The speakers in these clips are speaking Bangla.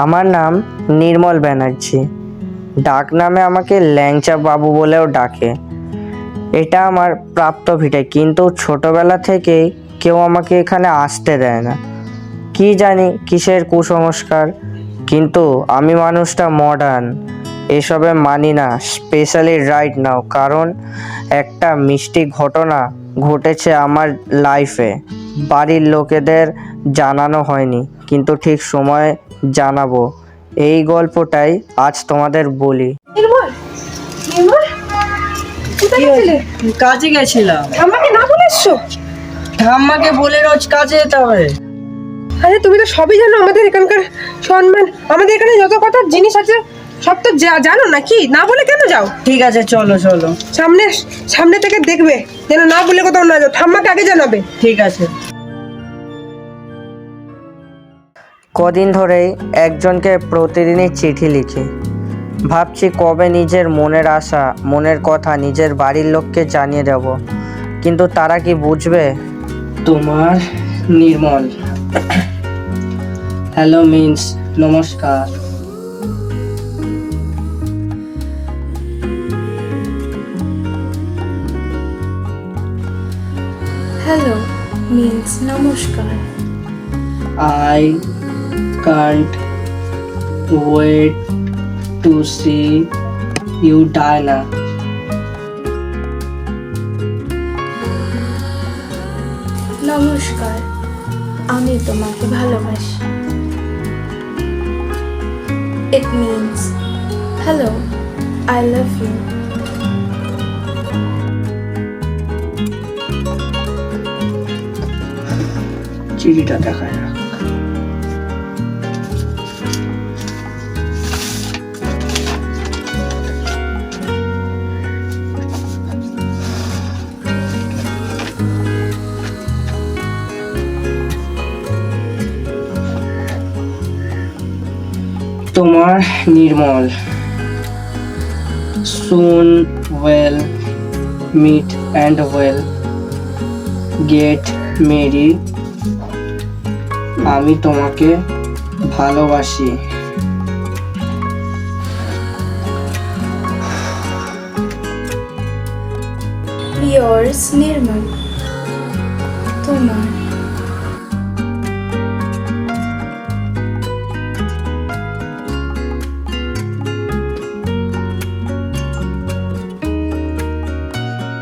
আমার নাম নির্মল ব্যানার্জি। ডাক নামে আমাকে ল্যাংচা বাবু বলেও ডাকে। এটা আমার প্রাপ্ত ভিটে, কিন্তু ছোটবেলা থেকেই কেউ আমাকে এখানে আসতে দেয় না। কি জানি কিসের কুসংস্কার, কিন্তু আমি মানুষটা মডার্ন, এসবে মানি না, স্পেশালি রাইট নাও। কারণ একটা মিষ্টি ঘটনা ঘটেছে আমার লাইফে। বাড়ির লোকেদের জানানো হয়নি, কিন্তু ঠিক সময়ে জানাবো। এই গল্পটাই আজ তোমাদের বলি। নির্মল, নির্মল, কোথায় গেছিলে? কাজে গেছিলাম। ঠাম্মাকে না বলে এসছো? ঠাম্মাকে বলে রোজ কাজে যেতে হবে। আরে তুমি তো সবই জানো, আমাদের এখানকার সম্মান, আমাদের এখানে যত কথা জিনিস আছে সব তো জানো নাকি? না বলে কেন যাও? ঠিক আছে, চলো চলো। সামনে সামনে থেকে দেখবে যেন না বলে কোথাও না যাও। ঠাম্মাকে আগে জানাবে। ঠিক আছে। কদিন ধরেই একজনকে প্রতিদিনই চিঠি লিখি। ভাবছি কবে নিজের মনের আশা, মনের কথা নিজের বাড়ির লোককে জানিয়ে দেব, কিন্তু তারা কি বুঝবে? তোমার নির্মল। হ্যালো মিন্স, নমস্কার। Hello means namaskar. I can't wait to see you, Diana. নমস্কার, আমি তোমাকে ভালোবাসি। It means hello, I love you. চিঠিটা দেখা যাক। তোমার নির্মল। Soon we'll meet and we'll get married. আমি তোমাকে ভালোবাসি। Yours নির্মল। তোমার।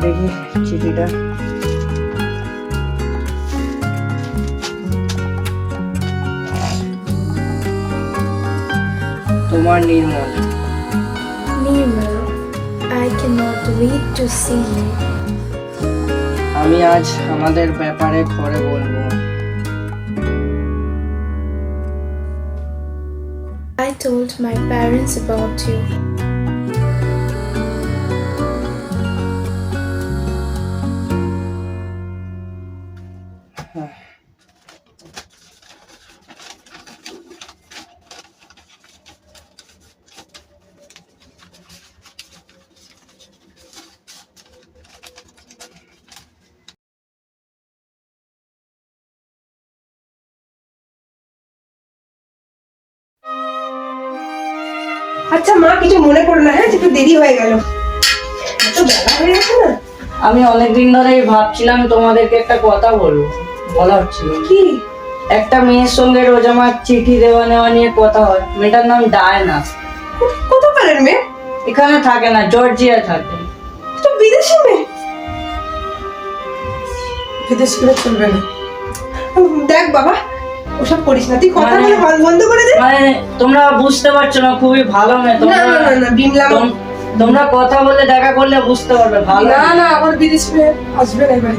দেখি চিঠিটা। তোমার নির্মল। নির্মল, I cannot wait to see you. আমি আজ আমাদের ব্যাপারে ঘরে বলবো। I told my parents about you. আচ্ছা মা, কিছু মনে করো না, হ্যাঁ? একটু দেরি হয়ে গেল, এত বেলা হয়ে গেছে না। আমি অনেকদিন ধরেই ভাবছিলাম তোমাদেরকে একটা কথা বলবো, বলা হচ্ছিল। কি? একটা মেয়ের সঙ্গে রোজ আমার চিঠি দেওয়া নেওয়া নিয়ে কথা হয়। মেয়েটার নাম ডায়না। কোথাকারের মেয়ে? এখানে থাকে না, জর্জিয়া থাকে। তো বিদেশি মেয়ে। বিদেশি মেয়ে চলবে না। দেখ বাবা, ওসব করিস না, তুই কথা বলে বন্ধ করে দে। মানে তোমরা বুঝতে পারছো না, খুবই ভালো মেয়ে। না না না না, বিমলা তোমরা কথা বলে দেখা করলে বুঝতে পারবে। ভালো না না, আমার বিদেশি মেয়ে আসবে না এবারে।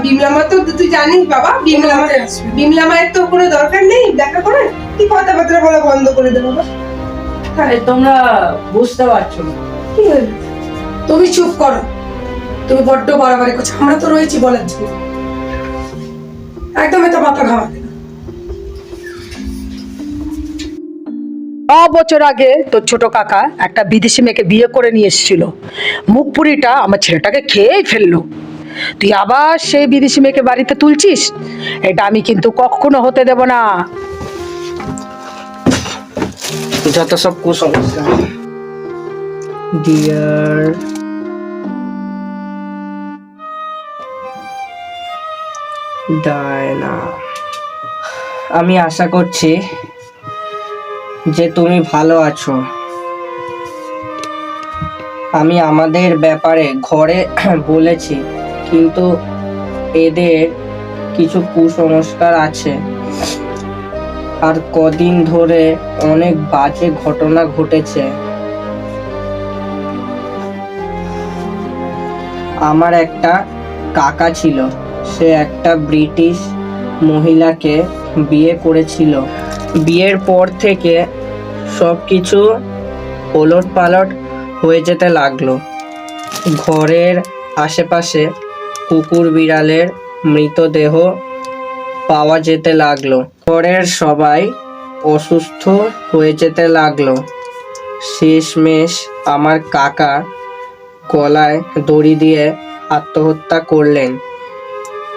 বিমলা মা তো তুই জানিস বাবা, বিমলা মায়ের আসবে। বিমলা মায়ের তো কোনো দরকার নেই দেখা করার। তুই কথাবার্তা বলা বন্ধ করে দে বাবা। তোমরা বুঝতে পারছো না। কি হলো? তুমি চুপ করো, তুমি বড্ড বাড়াবাড়ি করছো। আমরা তো রয়েছি বলার জন্য, একদম এটা মাথা ঘামাতে না। 9 বছর আগে তোর ছোট কাকা একটা বিদেশি মেয়েকে বিয়ে করে নিয়ে এসেছিল। মুখপুরিটা আমার ছেলেটাকে খেয়েই ফেললো। তুই আবার সেই বিদেশি মেয়েকে বাড়িতে তুলছিস, এটা আমি কিন্তু কখনো হতে দেব না। যত সব কুসংস্কার। ডিয়ার ডায়না, আমি আশা করছি যে তুমি ভালো আছো। আমি আমাদের ব্যাপারে ঘরে বলেছি, কিন্তু এদের কিছু কুসংস্কার আছে, আর কদিন ধরে অনেক বাজে ঘটনা ঘটেছে। আমার একটা কাকা ছিল, সে একটা ব্রিটিশ মহিলাকে বিয়ে করেছিল। বিয়ের পর থেকে সব কিছু ওলট পালট হয়ে যেতে লাগলো। ঘরের আশেপাশে কুকুর বিড়ালের মৃতদেহ পাওয়া যেতে লাগলো। ঘরের সবাই অসুস্থ হয়ে যেতে লাগলো। শেষমেশ আমার কাকা গলায় দড়ি দিয়ে আত্মহত্যা করলেন।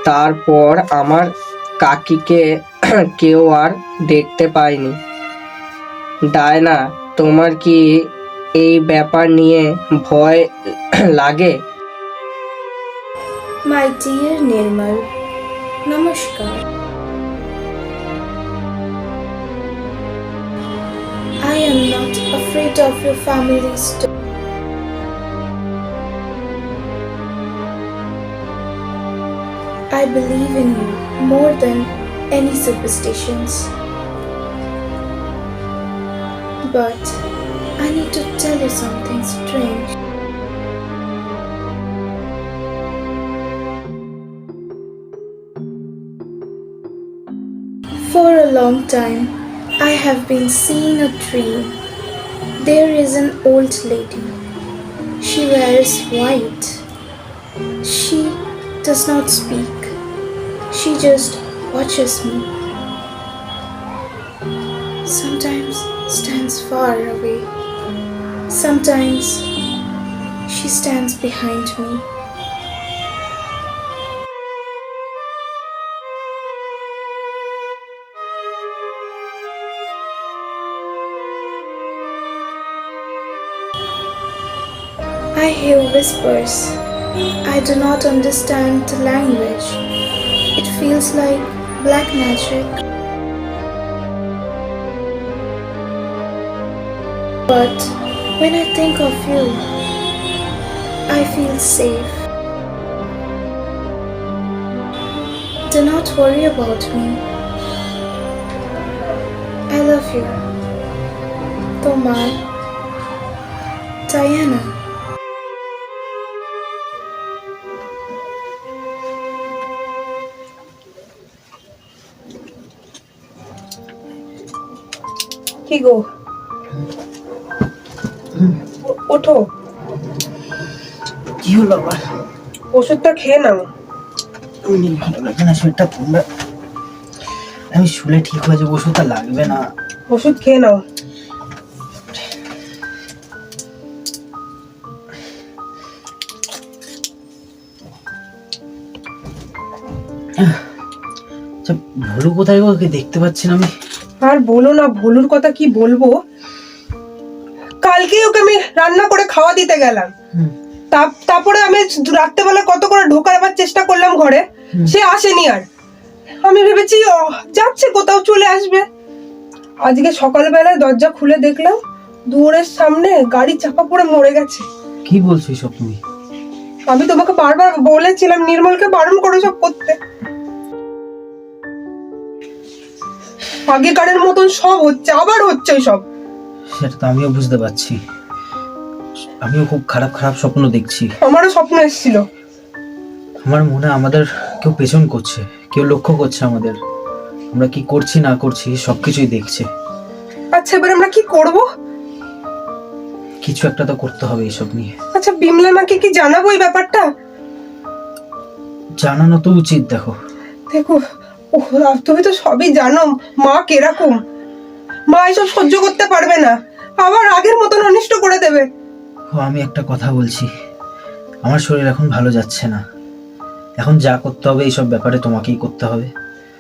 তারপর আমার কাকিকে কেউ আর দেখতে পায়নি। ডায়না, তোমার কি এই ব্যাপার নিয়ে ভয় লাগে? My dear Nirmal, Namaskar. I am not afraid of your family's story. I believe in you more than any superstitions. But I need to tell you something strange. For a long time, I have been seeing a dream. There is an old lady. She wears white. She does not speak. She just watches me. Sometimes stands far away. Sometimes she stands behind me. I hear whispers. I do not understand the language. It feels like black magic. But when I think of you, I feel safe. Do not worry about me. I love you. Tomar, Diana. কি গো, ওঠো, কি হলো আবার? ওষুধটা খেয়ে নাও। ভালো লাগে না শরীরটা, তোমরা আমি শুলে ঠিক হয়ে যাবো, ওষুধটা লাগবে না। ওষুধ খেয়ে নাও। আচ্ছা, ভুলু কোথায় গো? ওকে দেখতে পাচ্ছি না আমি। আর বলো না, ভুলুর কথা কি বলবো। কালকেই ওকে আমি রান্না করে খাওয়া দিতে গেলাম। তারপরে আমি রাত্রেবেলা কত করে ঢোকার আবার চেষ্টা করলাম ঘরে, সে আসেনি। আর আমি ভেবেছি যাচ্ছে কোথাও, চলে আসবে। আজকে সকালবেলায় দরজা খুলে দেখলাম দুয়ারের সামনে গাড়ি চাপা পড়ে মরে গেছে। কি বলছো এসব তুমি? আমি তোমাকে বারবার বলেছিলাম নির্মলকে বারণ করো সব করতে। আগেকারের মতন সব হচ্ছে, আবার হচ্ছে সব। সেটা তো আমিও বুঝতে পারছি, আমিও খুব খারাপ খারাপ স্বপ্ন দেখছি। আমারও স্বপ্ন এসেছিল। আমার মনে হয় আমাদের কেউ পেছন করছে, কেউ লক্ষ্য করছে আমাদের, আমরা কি করছি না করছি সবকিছুই দেখছে। আচ্ছা, এবার আমরা কি করব? কিছু একটা তো করতে হবে এইসব নিয়ে। আচ্ছা, বিমলা মাকে কি জানাবো এই ব্যাপারটা? জানানো তো উচিত। দেখো তুমি তো সবই জানো মা কিরকম। মা এসব সহ্য করতে পারবে না, আবার আগের মতন অনিষ্ট করে দেবে। আমি একটা কথা বলছি, আমার শরীর এখন ভালো যাচ্ছে না। এখন যা করতে হবে এইসব ব্যাপারে তোমাকেই করতে হবে।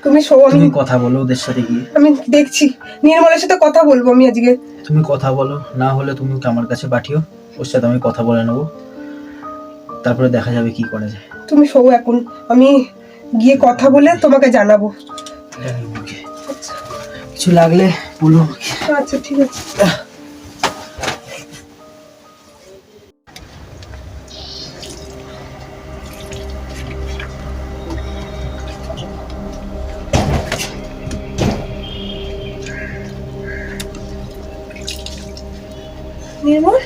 তুমি তুমি কথা বলো ওদের সাথে গিয়ে। আমি দেখছি, নির্মলের সাথে কথা বলবো আমি আজকে। তুমি কথা বলো, না হলে তুমি ওকে আমার কাছে পাঠিও, ওর সাথে আমি কথা বলে নেবো, তারপরে দেখা যাবে কি করা যায়। তুমি শো এখন, আমি গিয়ে কথা বলে তোমাকে জানাবো। জানি ওকে। কিছু লাগলে বলো আমাকে। আচ্ছা ঠিক আছে। নির্মল,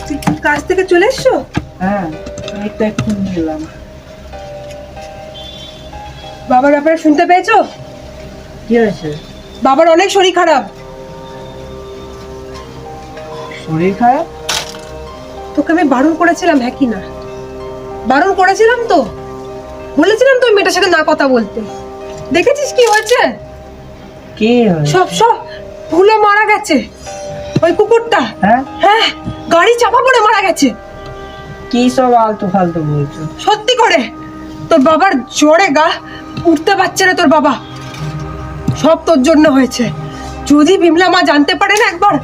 তুই কাজ থেকে চলে এসছো? হ্যাঁ, এই তো এক্ষুনি এলাম। বাবার ব্যাপারে শুনতে পেয়েছো? কি হয়েছে? বাবার অনেক শরীর খারাপ। শরীর খারাপ? তোকে আমি বারণ করেছিলাম, হ্যাঁ কি না? বারণ করেছিলাম তো, বলেছিলাম তো ওই মেয়েটার সাথে না কথা বলতে। দেখেছিস কি হয়েছে? কি হয়েছে? সব সব ভুলে মারা গেছে ওই কুকুরটা। হ্যাঁ, হ্যাঁ, গাড়ি চাপা পড়ে মারা গেছে। কি সব আলতু ফালতু বলছো? সত্যি করে, তোর বাবার জ্বরে গা উঠতে পারছে না তোর বাবা। সব তোর জন্য হয়েছে। যদি বিমলা মা জানতে পারে না একবার,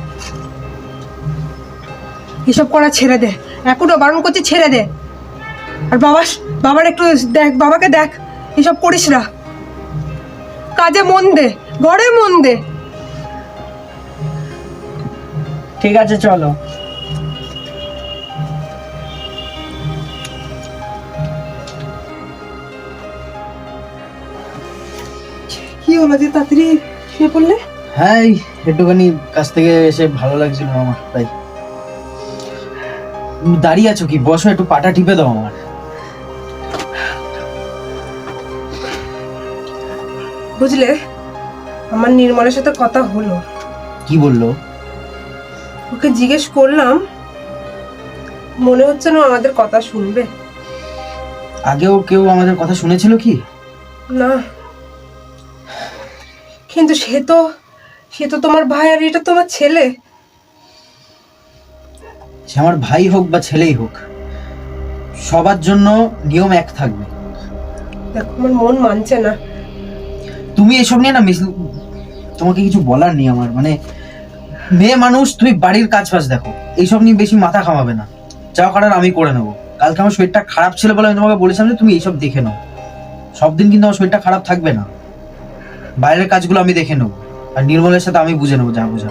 এসব করা ছেড়ে দে। এখনো বারণ করছি, ছেড়ে দে। আর বাবার একটু দেখ, বাবাকে দেখ, এসব করিস না। কাজে মন দে, ঘরে মন দে। ঠিক আছে, চলো। কি হলো যে তাড়াতাড়ি শুয়ে পড়লে? হ্যাঁ, এই একটুখানি কাছ থেকে এসে ভালো লাগছিল আমার, তাই। তুমি দাঁড়িয়ে আছো কি? বসো, একটু পাটা টিপে দাও আমার। বুঝলে, আমার নির্মলের সাথে কথা হলো। কি বললো? ওকে জিজ্ঞেস করলাম, মনে হচ্ছে না আমাদের কথা শুনবে। আগেও কেউ আমাদের কথা শুনেছিল কি? না, কিন্তু সে তো তোমার ভাই, আর এটা তোমার ছেলে। সে আমার ভাই হোক বা ছেলেই হোক, সবার জন্য নিয়ম এক থাকবে। দেখো, আমার মন মানছে না। তুমি এসব নিয়ে না তোমাকে কিছু বলার নেই আমার, মানে মেয়ে মানুষ, তুমি বাড়ির কাজ ফাজ দেখো, এইসব নিয়ে বেশি মাথা ঘামাবে না। যা করার আমি করে নেবো। কালকে আমার শরীরটা খারাপ ছিল বলে আমি তোমাকে বলেছিলাম যে তুমি এইসব দেখে নাও। সব দিন কিন্তু আমার শরীরটা খারাপ থাকবে না, বাইরের কাজগুলো আমি দেখে নেবো, আর নির্মলের সাথে আমি বুঝে নেবো যা বোঝা।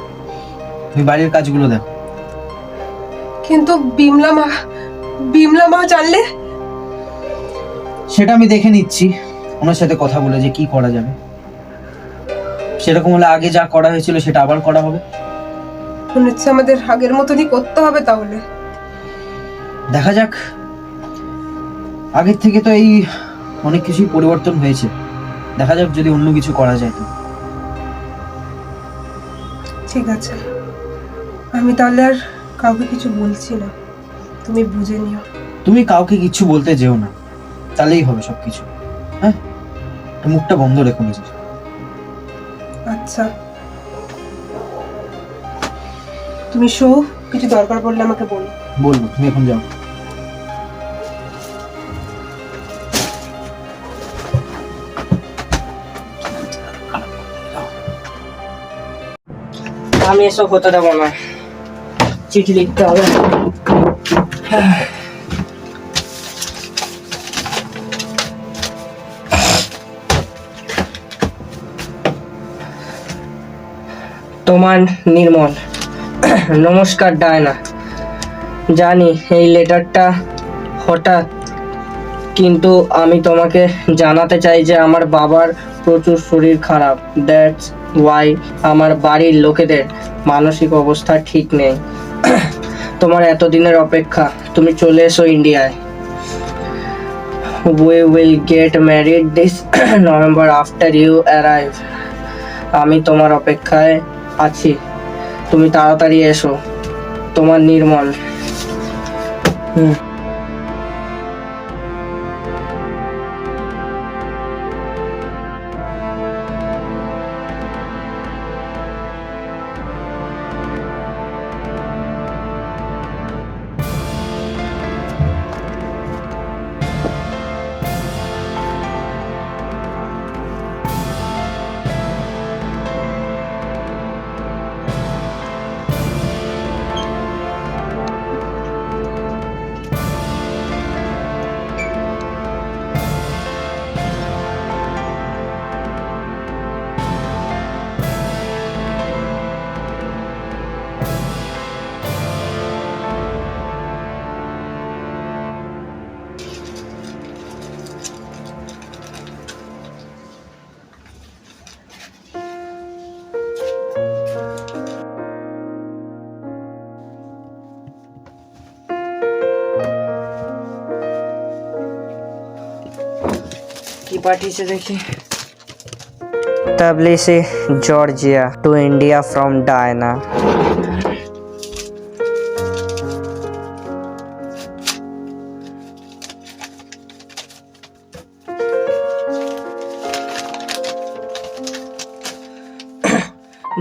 তুমি বাড়ির কাজগুলো দেখো। কিন্তু বিমলা মা জানলে? সেটা আমি দেখে নিচ্ছি, ওনার সাথে কথা বলে যে কি করা যাবে। সেরকম হলে আগে যা করা হয়েছিল সেটা আবার করা হবে। মনে হচ্ছে আমাদের আগের মতনই করতে হবে তাহলে। দেখা যাক, আগের থেকে তো এই অনেক কিছুই পরিবর্তন হয়েছে। দেখা যাক যদি অন্য কিছু করা যায় তো। ঠিক আছে, আমি তাহলে আর কাউকে কিছু বলছি না, তুমি বুঝে নিও। তুমি কাউকে কিছু বলতে যেও না, তাহলেই হবে সবকিছু। হ্যাঁ, মুখটা বন্ধ রেখো নিজের। আচ্ছা, তুমি শো, কিছু দরকার পড়লে আমাকে বলো। বলবো, তুমি এখন যাও। আমি এসব হতে দেবো না, চিঠি লিখতে হবে। তোমার নির্মল। নমস্কার ডায়না, জানি এই লেটারটা হঠাৎ, কিন্তু আমি তোমাকে জানাতে চাই যে আমার বাবার প্রচুর শরীর খারাপ। দ্যাটস ওয়াই আমার বাড়ির লোকেদের মানসিক অবস্থা ঠিক নেই। তোমার এতদিনের অপেক্ষা, তুমি চলে এসো ইন্ডিয়ায়। We will get married this November after you arrive. আমি তোমার অপেক্ষায় আছি, তুমি তাড়াতাড়ি এসো। তোমার নির্মল। পাঠিয়েছে দেখি। Tbilisi, Georgia to India from Diana.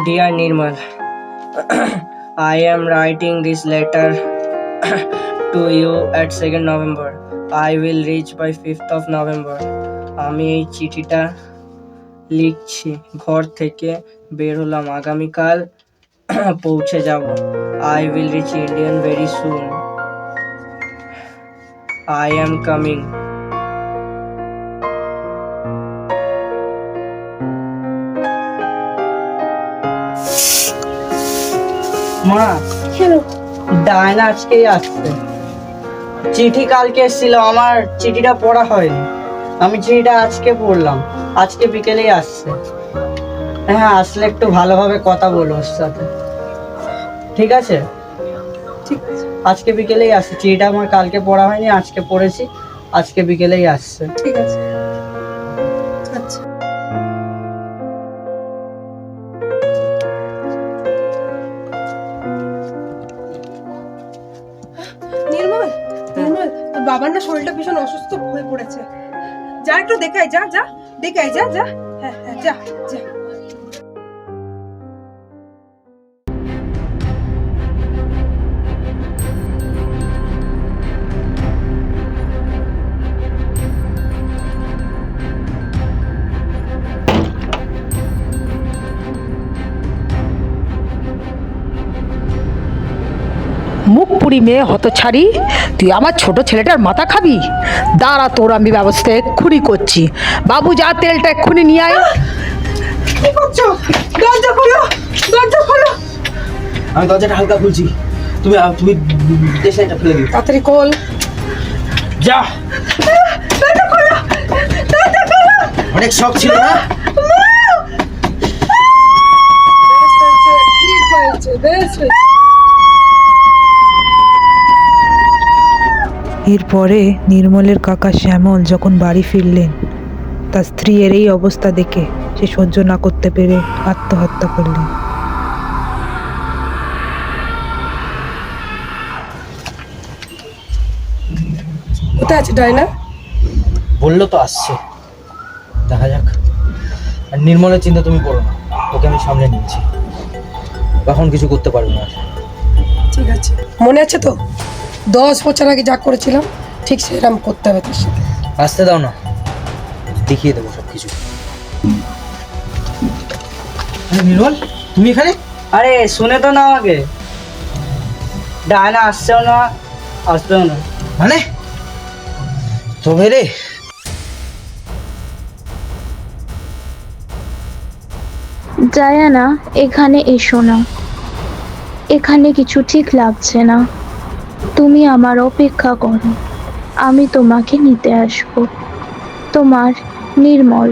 Dear Nirmal, I am writing this letter to you at 2nd November. I will reach by 5th of November. আমি এই চিঠিটা লিখছি, ঘর থেকে বের হলাম, আগামীকাল পৌঁছে যাব। I will reach Indian very soon. I am coming. মা, ডায়না আজকেই আসছে। চিঠি কালকে এসেছিল, আমার চিঠিটা পড়া হয়নি। আমি চিঠিটা আজকে পড়লাম, আজকে বিকেলেই আসছে। হ্যাঁ, আসলে একটু ভালোভাবে কথা বলো ওর সাথে, ঠিক আছে? ঠিক আছে, আজকে বিকেলেই আসছে। চিঠিটা আমার কালকে পড়া হয়নি, আজকে পড়েছি, আজকে বিকেলেই আসছে। ঠিক আছে। আচ্ছা, নির্মল, নির্মল, তোর বাবার না শরীরটা ভীষণ অসুস্থ হয়ে পড়েছে। যা একটু দেখাই, যা যা দেখাই, যা যা। হ্যাঁ হ্যাঁ, যা যা। মুখ পুরি মেয়ে হতছাড়ি, তুই আমার ছোট ছেলেটার মাথা খাবি? দাঁড়া, তোর আমি ব্যবস্থা এক্ষুনি করছি। বাবু, যা তেলটা এক্ষুনি নিয়ে আয়। কি করছো? দরজা খোলো, দরজা খোলো। আমি দরজাটা হালকা খুলছি, তুমি তুমি টেস্টারটা খুলে দিও। তাড়াতাড়ি খোল। যা, দরজা খোলো, দরজা খোলো। অনেক শখ ছিল না? ঠিক হয়েছে, বেশ হয়েছে। এরপরে নির্মলের কাকা শ্যামল যখন বাড়ি ফিরলেন, তার স্ত্রীর এই অবস্থা দেখে সে সহ্য না করতে পেরে আত্মহত্যা করলেন। কোথায় আছে ডায়না? বললো তো আসছে, দেখা যাক। আর নির্মলের চিন্তা তুমি করো না, ওকে আমি সামলে নিয়েছি, এখন কিছু করতে পারবো না। ঠিক আছে, মনে আছে তো 10 বছর আগে যা করেছিলাম, ঠিক সেরকম করতে হবে তোর সাথে। আসতে দাও না, দেখিয়ে দেবো সব কিছু। নির্মল, তুমি এখানে? আরে শুনে তো না আমাকে, ডায়না আসছেও না, আসবেও না। মানে তবে রে, ডায়ানা, এখানে এসো না। এখানে কিছু ঠিক লাগছে না। তুমি আমার অপেক্ষা করো, আমি তোমাকে নিতে আসবো। তোমার নির্মল।